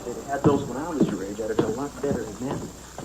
If they'd had those when I was your age, I'd have done a lot better than that.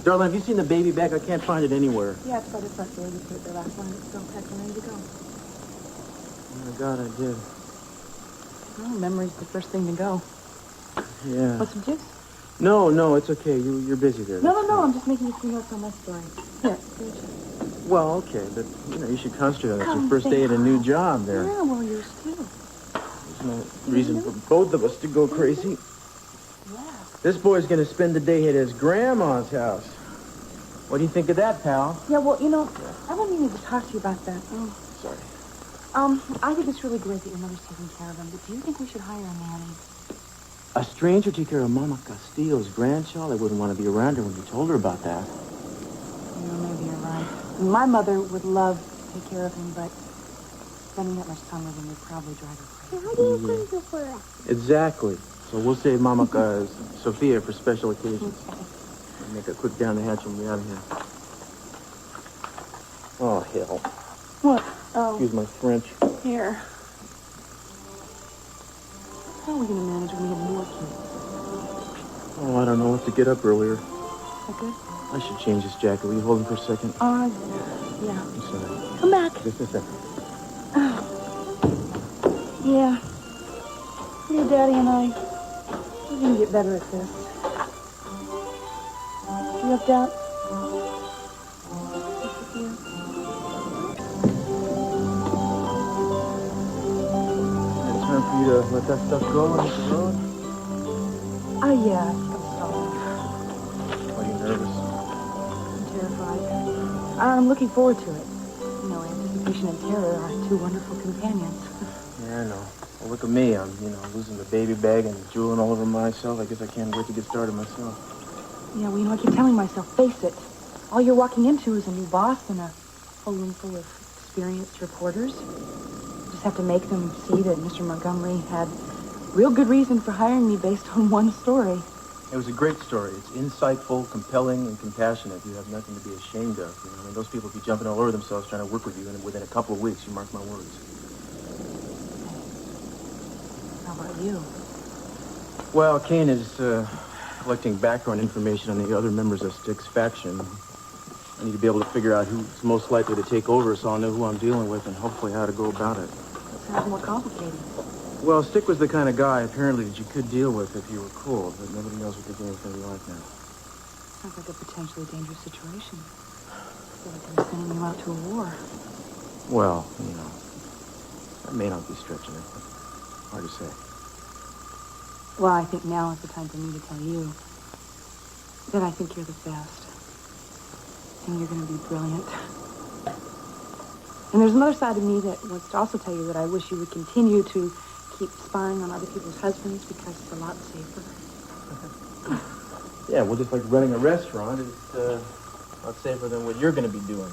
Darling, have you seen the baby bag? I can't find it anywhere. Yeah, it's by the front door. You put it there last night. It's all packed and ready to go. Oh, my God, I did. Well, memory's the first thing to go. Yeah. Want some juice? No, it's okay. You're busy there. No. I'm just making a few notes on my story. Here, Well, okay, but, you should concentrate on it. It's your first day at a new job there. Yeah, well, yours too. There's no reason for both of us to go crazy. Yeah. This boy's going to spend the day at his grandma's house. What do you think of that, pal? Yeah, well, I've been meaning to talk to you about that. Oh. Sorry. I think it's really great that your mother's taking care of him, but do you think we should hire a nanny? A stranger take care of Mama Castillo's grandchild? I wouldn't want to be around her when you told her about that. Maybe you're right. My mother would love to take care of him, but spending that much time with him would probably drive her crazy. How do you think it works? Exactly. So we'll save Mama Sophia for special occasions. Okay. I'll make a quick down the hatch and be out of here. Oh, hell. What? Oh. Excuse my French. Here. How are we going to manage when we have more kids? Oh, I don't know. I'll have to get up earlier. Okay. I should change this jacket. Will you hold him for a second? Yeah. I'm sorry. Come back. Just a second. Yeah. Your daddy and I, we're going to get better at this. Do you have doubts? Time for you to let that stuff go and hit the road? Yeah, I think I'm stalling. Are you nervous? I'm terrified. I'm looking forward to it. Anticipation and terror are two wonderful companions. Yeah, I know. Well, look at me. I'm, losing the baby bag and drooling all over myself. I guess I can't wait to get started myself. Yeah, well, I keep telling myself, face it. All you're walking into is a new boss and a whole room full of experienced reporters. You just have to make them see that Mr. Montgomery had real good reason for hiring me based on one story. It was a great story. It's insightful, compelling, and compassionate. You have nothing to be ashamed of. Those people be jumping all over themselves trying to work with you, and within a couple of weeks, you mark my words. How about you? Well, Kane is collecting background information on the other members of Stick's faction. I need to be able to figure out who's most likely to take over so I'll know who I'm dealing with and hopefully how to go about it. That sounds more complicated. Well, Stick was the kind of guy, apparently, that you could deal with if you were cool, but nobody knows what the game's going to be like now. Sounds like a potentially dangerous situation. I feel like I'm sending you out to a war. Well, I may not be stretching it, but hard to say. Well, I think now is the time for me to tell you that I think you're the best. And you're going to be brilliant. And there's another side of me that wants to also tell you that I wish you would continue to keep spying on other people's husbands because it's a lot safer. Yeah, well, just like running a restaurant, it's a lot safer than what you're going to be doing.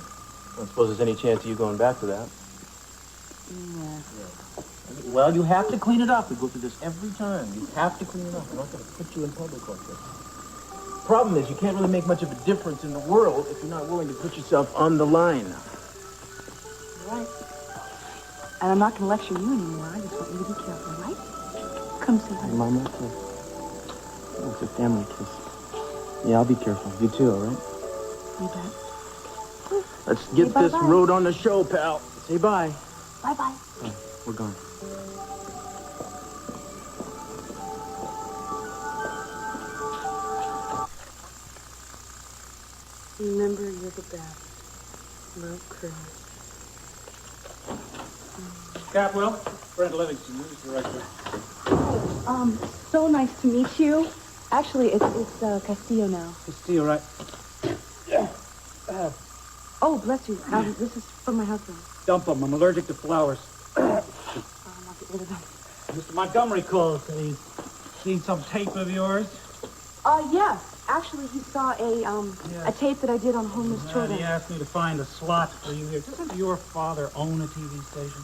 I don't suppose there's any chance of you going back to that. Yeah. Well, you have to clean it up. We go through this every time. You have to clean it up. I'm not going to put you in public like this. Problem is, you can't really make much of a difference in the world if you're not willing to put yourself on the line. Right. And I'm not going to lecture you anymore. I just want you to be careful, right? Come say hi. Mama, oh, it's a family kiss. Yeah, I'll be careful. You too, all right? You bet. Let's get this road on the show, pal. Say bye. Bye-bye. Oh, we're gone. Remember, you're the best. Love, Cruz. Capwell, Brent Livingston, news director. So nice to meet you. Actually, it's Castillo now. Castillo, right? Yeah. Oh, bless you. This is from my husband. Dump them. I'm allergic to flowers. I'll get rid of them. Mr. Montgomery called. He seen some tape of yours? Yeah. Actually, he saw a tape that I did on homeless children. He asked me to find a slot for you here. Doesn't your father own a TV station?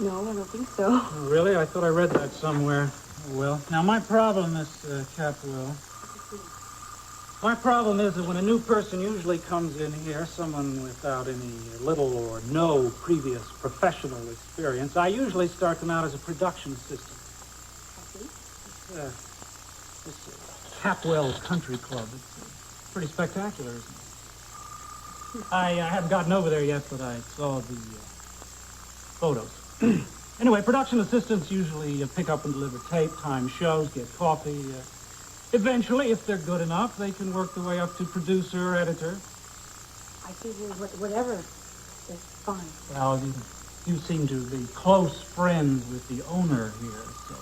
No, I don't think so. Oh, really? I thought I read that somewhere. Oh, well, now my problem, Miss Capwell, my problem is that when a new person usually comes in here, someone without any little or no previous professional experience, I usually start them out as a production assistant. I see. This Capwell Country Club. It's pretty spectacular, isn't it? I haven't gotten over there yet, but I saw the photos. Anyway, production assistants usually pick up and deliver tape, time shows, get coffee. Eventually, if they're good enough, they can work their way up to producer, editor. I see. Whatever is fine. Well, you seem to be close friends with the owner here, so...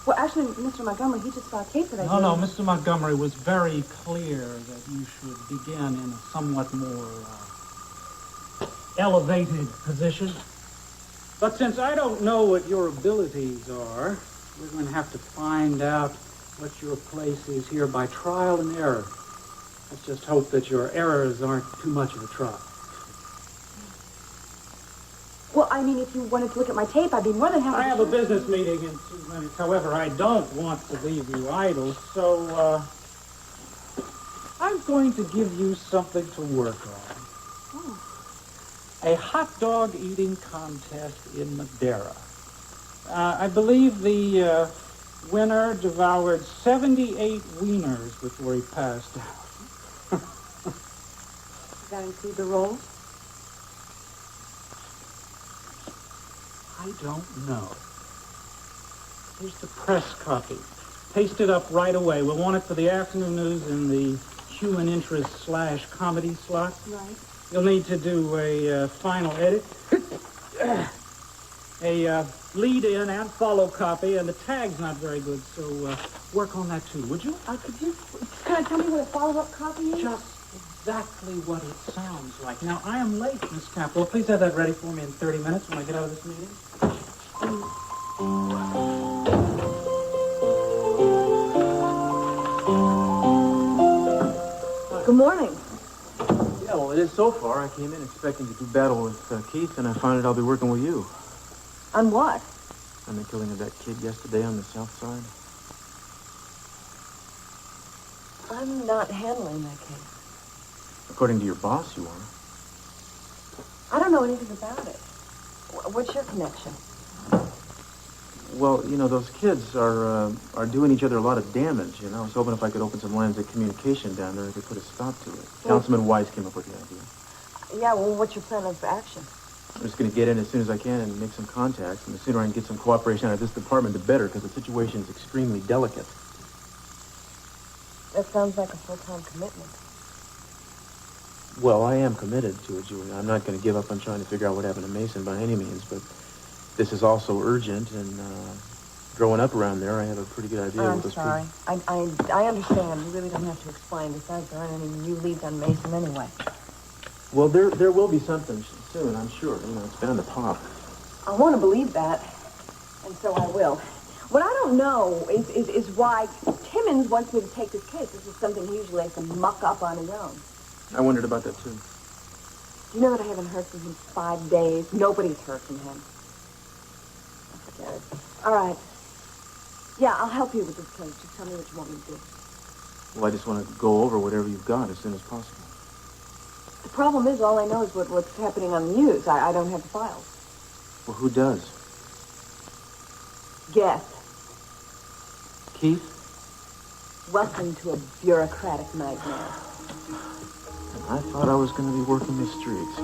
Well, actually, Mr. Montgomery, he just saw a tape that I did. No, Mr. Montgomery was very clear that you should begin in a somewhat more elevated position. But since I don't know what your abilities are, we're going to have to find out what your place is here by trial and error. Let's just hope that your errors aren't too much of a trial. Well, I mean, if you wanted to look at my tape, I'd be more than happy. I have a business meeting in 2 minutes. However, I don't want to leave you idle, so I'm going to give you something to work on. Oh. A hot dog eating contest in Madeira. I believe the winner devoured 78 wieners before he passed out. Does that include the rolls? I don't know. Here's the press copy. Paste it up right away. We'll want it for the afternoon news in the human interest / comedy slot. Right. You'll need to do a final edit, a lead-in and follow copy, and the tag's not very good, so work on that too, would you? Could you kind of tell me what a follow-up copy is? Just exactly what it sounds like. Now, I am late, Miss Capwell. Please have that ready for me in 30 minutes when I get out of this meeting. Good morning. Yeah, well, it is so far. I came in expecting to do battle with Keith, and I found out I'll be working with you. On what? On the killing of that kid yesterday on the south side. I'm not handling that case. According to your boss, you are. I don't know anything about it. What's your connection? Well, you know, those kids are doing each other a lot of damage, you know. I was hoping if I could open some lines of communication down there, I could put a stop to it. Councilman Wise came up with the idea. Yeah, well, what's your plan of action? I'm just going to get in as soon as I can and make some contacts. And the sooner I can get some cooperation out of this department, the better, because the situation is extremely delicate. That sounds like a full-time commitment. Well, I am committed to it, Julie. I'm not going to give up on trying to figure out what happened to Mason by any means, but this is also urgent, and growing up around there, I have a pretty good idea I'm what those sorry. I understand. You really don't have to explain. Besides, there aren't any new leads on Mason anyway. Well, there will be something soon, I'm sure. You know, it's been on the pop. I want to believe that, and so I will. What I don't know is why Timmons wants me to take this case. This is something he usually has to muck up on his own. I wondered about that, too. You know that I haven't heard from him 5 days? Nobody's heard from him. I forget it. All right. Yeah, I'll help you with this case. Just tell me what you want me to do. Well, I just want to go over whatever you've got as soon as possible. The problem is, all I know is what's happening on the news. I don't have the files. Well, who does? Guess. Keith? Welcome to a bureaucratic nightmare. I thought I was going to be working the streets.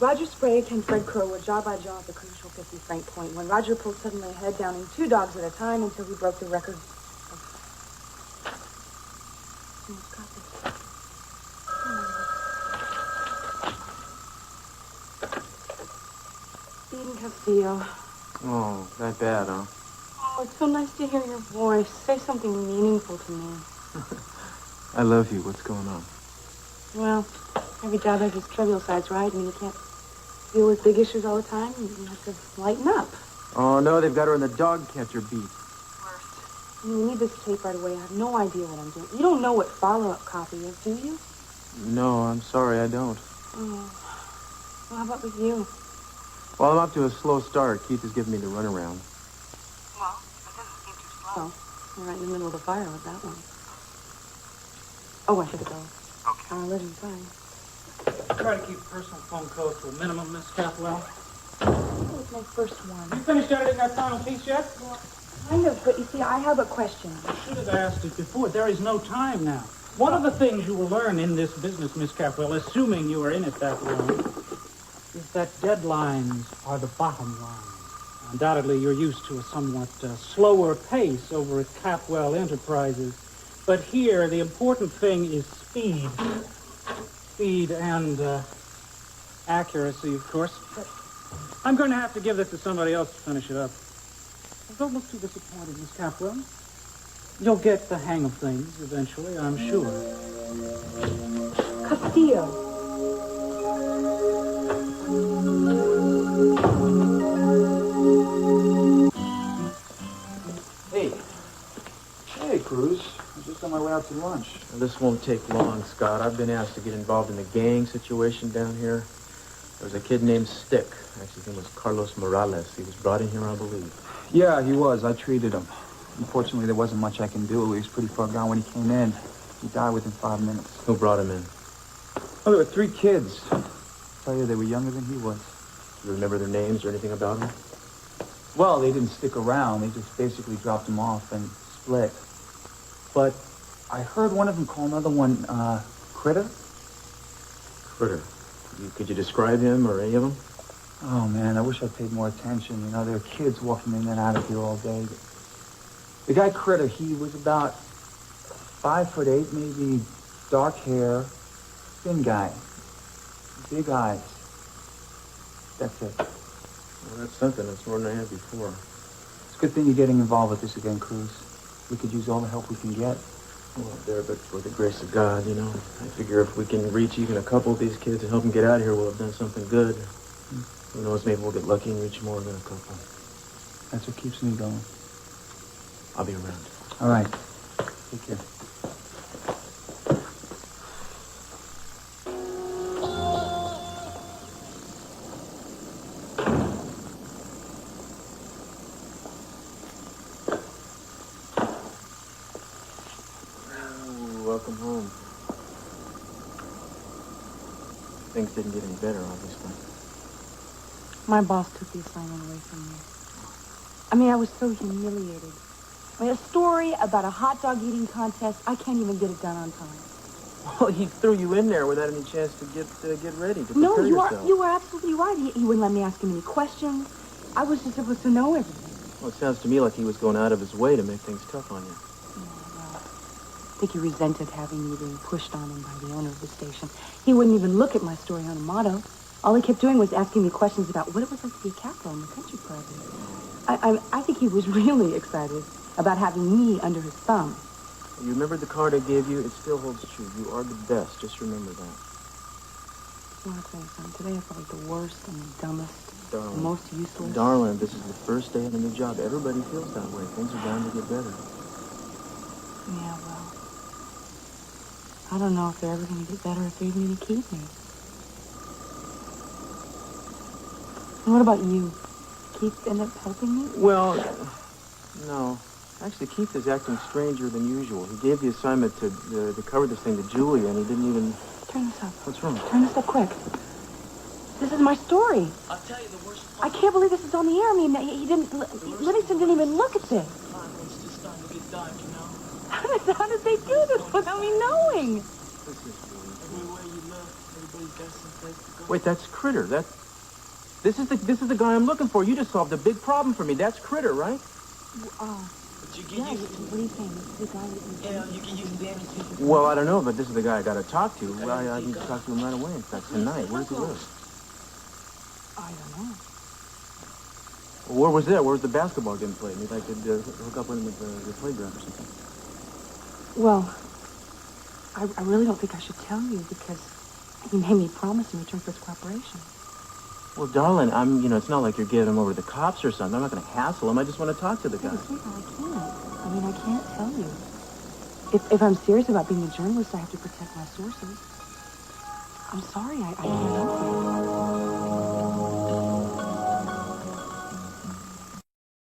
Roger Sprague and Fred Crow were jaw by jaw at the crucial 50 franc point when Roger pulled suddenly ahead, downing 2 dogs at a time until he broke the record. Eden Castillo. Oh, that bad, huh? Oh, it's so nice to hear your voice. Say something meaningful to me. I love you. What's going on? Well, every job has its trivial sides, right? I mean, you can't deal with big issues all the time. You have to lighten up. Oh, no, they've got her in the dog catcher beat. Worst. I mean, we need this tape right away. I have no idea what I'm doing. You don't know what follow-up copy is, do you? No, I'm sorry, I don't. Oh. Well, how about with you? Well, I'm up to a slow start. Keith is giving me the runaround. Well, it doesn't seem too slow. You're right in the middle of the fire with that one. Oh, I should go. Okay. Our living fine. Try to keep personal phone calls to a minimum, Miss Capwell. my first one. You finished editing that final piece yet? Kind of, but you see, I have a question. I should have asked it before. There is no time now. One of the things you will learn in this business, Miss Capwell, assuming you are in it that long, is that deadlines are the bottom line. Undoubtedly, you're used to a somewhat slower pace over at Capwell Enterprises. But here, the important thing is speed. Speed and accuracy, of course. I'm going to have to give this to somebody else to finish it up. Don't look too disappointed, Miss Capwell. You'll get the hang of things eventually, I'm sure. Castillo. Hey, Cruz. I'm just on my way out to lunch. Well, this won't take long, Scott. I've been asked to get involved in the gang situation down here. There was a kid named Stick. Actually, his name was Carlos Morales. He was brought in here, I believe. Yeah, he was. I treated him. Unfortunately, there wasn't much I can do. He was pretty far gone when he came in. He died within 5 minutes. Who brought him in? Well, there were 3 kids. I'll tell you, they were younger than he was. Do you remember their names or anything about them? Well, they didn't stick around. They just basically dropped him off and split. But I heard one of them call another one, Critter. Critter. Could you describe him or any of them? Oh, man, I wish I paid more attention. You know, there are kids walking in and out of here all day. The guy Critter, he was about 5'8", maybe dark hair, thin guy, big eyes. That's it. Well, that's something. That's more than I had before. It's a good thing you're getting involved with this again, Cruz. We could use all the help we can get. Well, there, but for the grace of God, you know. I figure if we can reach even a couple of these kids and help them get out of here, we'll have done something good. Who knows, maybe we'll get lucky and reach more than a couple. That's what keeps me going. I'll be around. All right. Take care. Ooh, welcome home. Things didn't get any better, obviously. My boss took the assignment away from me. I mean, I was so humiliated. I mean, a story about a hot dog eating contest, I can't even get it done on time. Well, he threw you in there without any chance to get ready, to No, prepare you yourself. are absolutely right. He wouldn't let me ask him any questions. I was just supposed to know everything. Well, it sounds to me like he was going out of his way to make things tough on you. I think he resented having me being pushed on him by the owner of the station. He wouldn't even look at my story on a motto. All he kept doing was asking me questions about what it was like to be a captain in the country club. I think he was really excited about having me under his thumb. You remember the card I gave you? It still holds true. You are the best. Just remember that. I want to tell you something. Today I felt like the worst and the dumbest, Darling. the most useless. Darling, this is the first day of a new job. Everybody feels that way. Things are bound to get better. Yeah, well, I don't know if they're ever going to get better, if they're even going to keep me. And what about you? Keith end up helping me? Well, no. Actually, Keith is acting stranger than usual. He gave the assignment to cover this thing to Julia, and he didn't even... Turn this up. What's wrong? Turn this up quick. This is my story. I'll tell you the worst I can't believe this is on the air. I mean, he didn't... Livingston didn't even look at this. part when it's just starting to get dark, you know? How did they do this without me knowing? This is weird. Everywhere you look, everybody's got some place to go. Wait, that's Critter. This is the guy I'm looking for. You just solved a big problem for me. That's Critter, right? But you Yeah, get used to what are you saying? This is the guy that you... hell, you can use damage people. Well, I don't know, but this is the guy I got to talk to. I need to talk to him right away. In fact, tonight. Where does he live? I don't know. Well, where was that? Where was the basketball game played? Maybe I could hook up with him at the playground or something. Well, I really don't think I should tell you because he made me promise in return for his cooperation. Well, darling, it's not like you're giving him over to the cops or something. I'm not going to hassle him. I just want to talk to the guy. Yeah, sweetheart, I can't. I mean, I can't tell you. If I'm serious about being a journalist, I have to protect my sources. I'm sorry, I can't help you.